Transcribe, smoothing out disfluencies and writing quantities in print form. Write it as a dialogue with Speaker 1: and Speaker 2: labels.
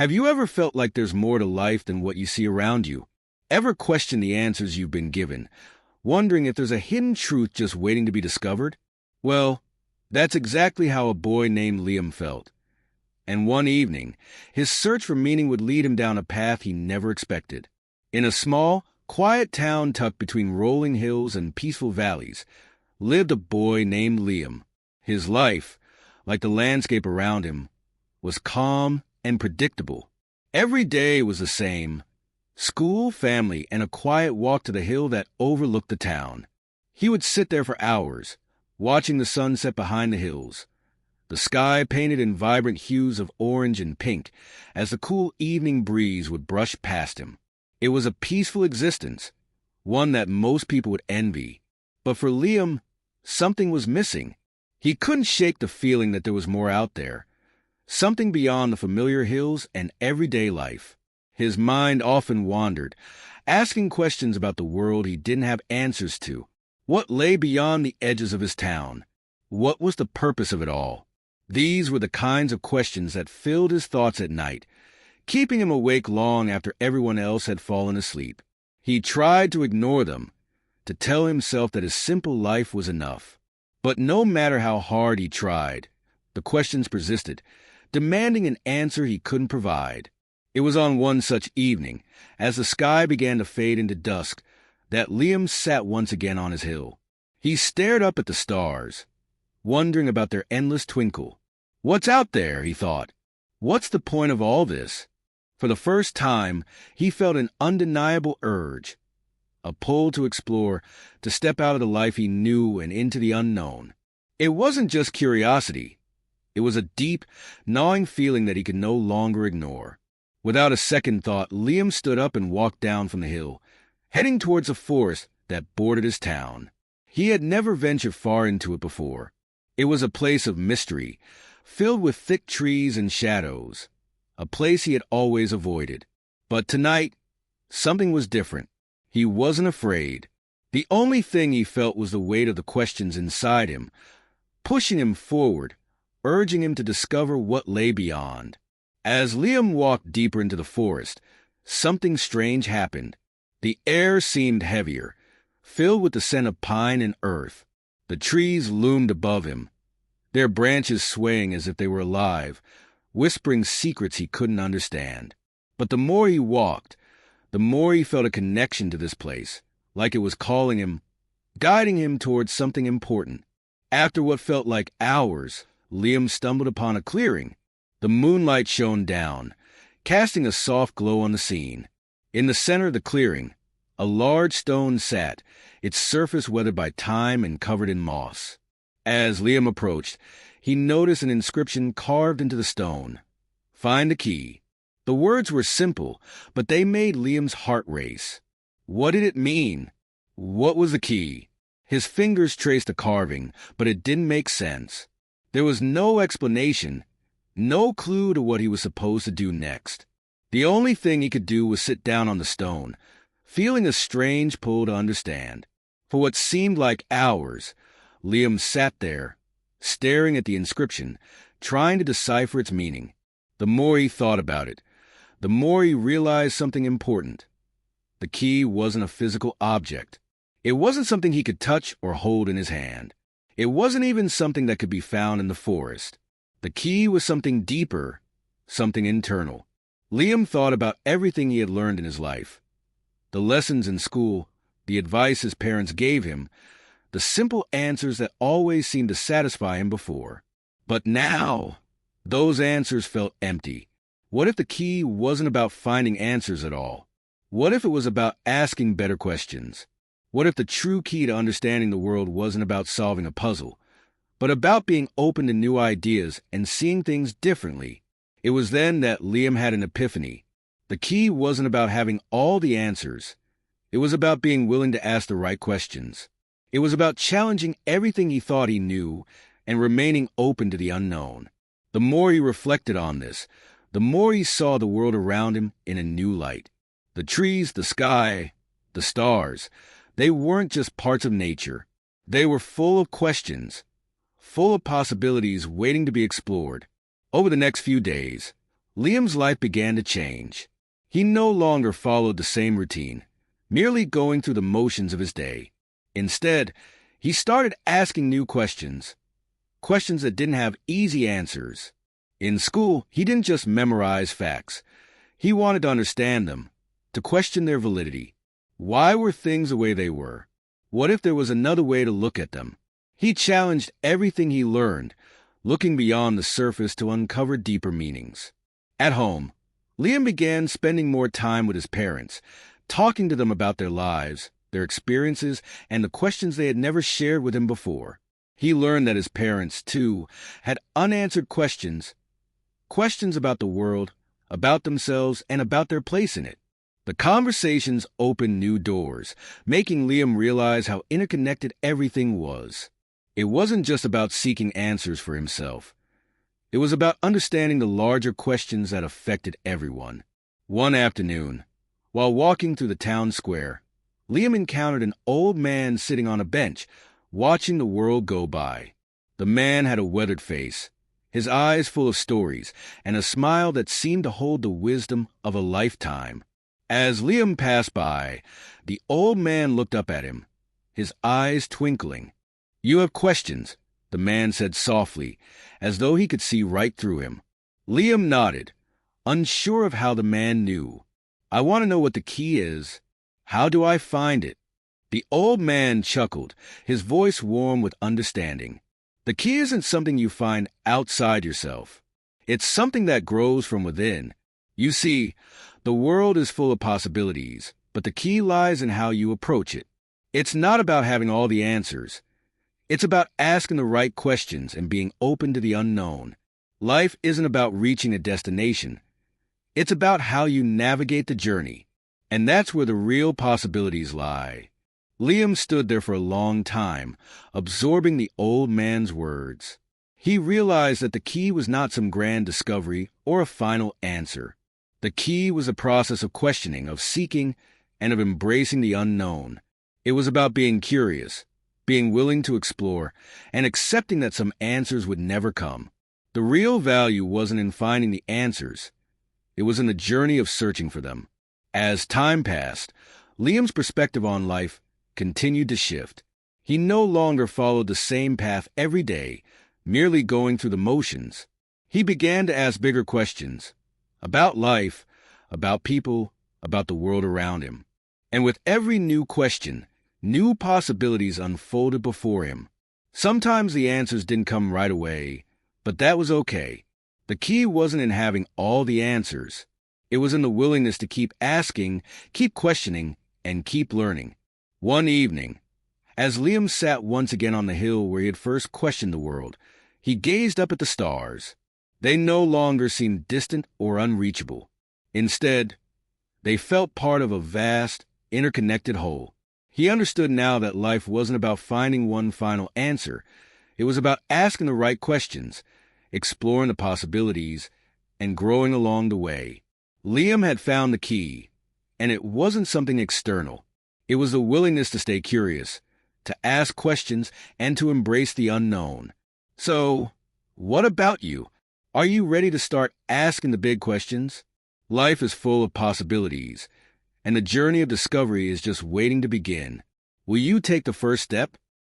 Speaker 1: Have you ever felt like there's more to life than what you see around you? Ever questioned the answers you've been given, wondering if there's a hidden truth just waiting to be discovered? Well, that's exactly how a boy named Liam felt. And one evening, his search for meaning would lead him down a path he never expected. In a small, quiet town tucked between rolling hills and peaceful valleys, lived a boy named Liam. His life, like the landscape around him, was calm and predictable. Every day was the same: school, family, and a quiet walk to the hill that overlooked the town. He would sit there for hours, watching the sun set behind the hills, the sky painted in vibrant hues of orange and pink as the cool evening breeze would brush past him. It was a peaceful existence, one that most people would envy. But for Liam, something was missing. He couldn't shake the feeling that there was more out there, something beyond the familiar hills and everyday life. His mind often wandered, asking questions about the world he didn't have answers to. What lay beyond the edges of his town? What was the purpose of it all? These were the kinds of questions that filled his thoughts at night, keeping him awake long after everyone else had fallen asleep. He tried to ignore them, to tell himself that his simple life was enough. But no matter how hard he tried, the questions persisted, demanding an answer he couldn't provide. It was on one such evening, as the sky began to fade into dusk, that Liam sat once again on his hill. He stared up at the stars, wondering about their endless twinkle. What's out there, he thought. What's the point of all this? For the first time, he felt an undeniable urge, a pull to explore, to step out of the life he knew and into the unknown. It wasn't just curiosity. It was a deep, gnawing feeling that he could no longer ignore. Without a second thought, Liam stood up and walked down from the hill, heading towards a forest that bordered his town. He had never ventured far into it before. It was a place of mystery, filled with thick trees and shadows, a place he had always avoided. But tonight, something was different. He wasn't afraid. The only thing he felt was the weight of the questions inside him, pushing him forward, urging him to discover what lay beyond. As Liam walked deeper into the forest, something strange happened. The air seemed heavier, filled with the scent of pine and earth. The trees loomed above him, their branches swaying as if they were alive, whispering secrets he couldn't understand. But the more he walked, the more he felt a connection to this place, like it was calling him, guiding him towards something important. After what felt like hours, Liam stumbled upon a clearing. The moonlight shone down, casting a soft glow on the scene. In the center of the clearing, a large stone sat, its surface weathered by time and covered in moss. As Liam approached, he noticed an inscription carved into the stone: "Find the key." The words were simple, but they made Liam's heart race. What did it mean? What was the key? His fingers traced the carving, but it didn't make sense. There was no explanation, no clue to what he was supposed to do next. The only thing he could do was sit down on the stone, feeling a strange pull to understand. For what seemed like hours, Liam sat there, staring at the inscription, trying to decipher its meaning. The more he thought about it, the more he realized something important. The key wasn't a physical object. It wasn't something he could touch or hold in his hand. It wasn't even something that could be found in the forest. The key was something deeper, something internal. Liam thought about everything he had learned in his life. The lessons in school, the advice his parents gave him, the simple answers that always seemed to satisfy him before. But now, those answers felt empty. What if the key wasn't about finding answers at all? What if it was about asking better questions? What if the true key to understanding the world wasn't about solving a puzzle, but about being open to new ideas and seeing things differently? It was then that Liam had an epiphany. The key wasn't about having all the answers. It was about being willing to ask the right questions. It was about challenging everything he thought he knew and remaining open to the unknown. The more he reflected on this, the more he saw the world around him in a new light. The trees, the sky, the stars, they weren't just parts of nature. They were full of questions, full of possibilities waiting to be explored. Over the next few days, Liam's life began to change. He no longer followed the same routine, merely going through the motions of his day. Instead, he started asking new questions, questions that didn't have easy answers. In school, he didn't just memorize facts. He wanted to understand them, to question their validity. Why were things the way they were? What if there was another way to look at them? He challenged everything he learned, looking beyond the surface to uncover deeper meanings. At home, Liam began spending more time with his parents, talking to them about their lives, their experiences, and the questions they had never shared with him before. He learned that his parents, too, had unanswered questions about the world, about themselves, and about their place in it. The conversations opened new doors, making Liam realize how interconnected everything was. It wasn't just about seeking answers for himself. It was about understanding the larger questions that affected everyone. One afternoon, while walking through the town square, Liam encountered an old man sitting on a bench, watching the world go by. The man had a weathered face, his eyes full of stories, and a smile that seemed to hold the wisdom of a lifetime. As Liam passed by, the old man looked up at him, his eyes twinkling. "You have questions," the man said softly, as though he could see right through him. Liam nodded, unsure of how the man knew. "I want to know what the key is. How do I find it?" The old man chuckled, his voice warm with understanding. "The key isn't something you find outside yourself. It's something that grows from within. You see, the world is full of possibilities, but the key lies in how you approach it. It's not about having all the answers. It's about asking the right questions and being open to the unknown. Life isn't about reaching a destination. It's about how you navigate the journey. And that's where the real possibilities lie." Liam stood there for a long time, absorbing the old man's words. He realized that the key was not some grand discovery or a final answer. The key was a process of questioning, of seeking, and of embracing the unknown. It was about being curious, being willing to explore, and accepting that some answers would never come. The real value wasn't in finding the answers. It was in the journey of searching for them. As time passed, Liam's perspective on life continued to shift. He no longer followed the same path every day, merely going through the motions. He began to ask bigger questions about life, about people, about the world around him. And with every new question, new possibilities unfolded before him. Sometimes the answers didn't come right away, but that was okay. The key wasn't in having all the answers. It was in the willingness to keep asking, keep questioning, and keep learning. One evening, as Liam sat once again on the hill where he had first questioned the world, he gazed up at the stars. They no longer seemed distant or unreachable. Instead, they felt part of a vast, interconnected whole. He understood now that life wasn't about finding one final answer. It was about asking the right questions, exploring the possibilities, and growing along the way. Liam had found the key, and it wasn't something external. It was the willingness to stay curious, to ask questions, and to embrace the unknown. So, what about you? Are you ready to start asking the big questions? Life is full of possibilities, and the journey of discovery is just waiting to begin. Will you take the first step?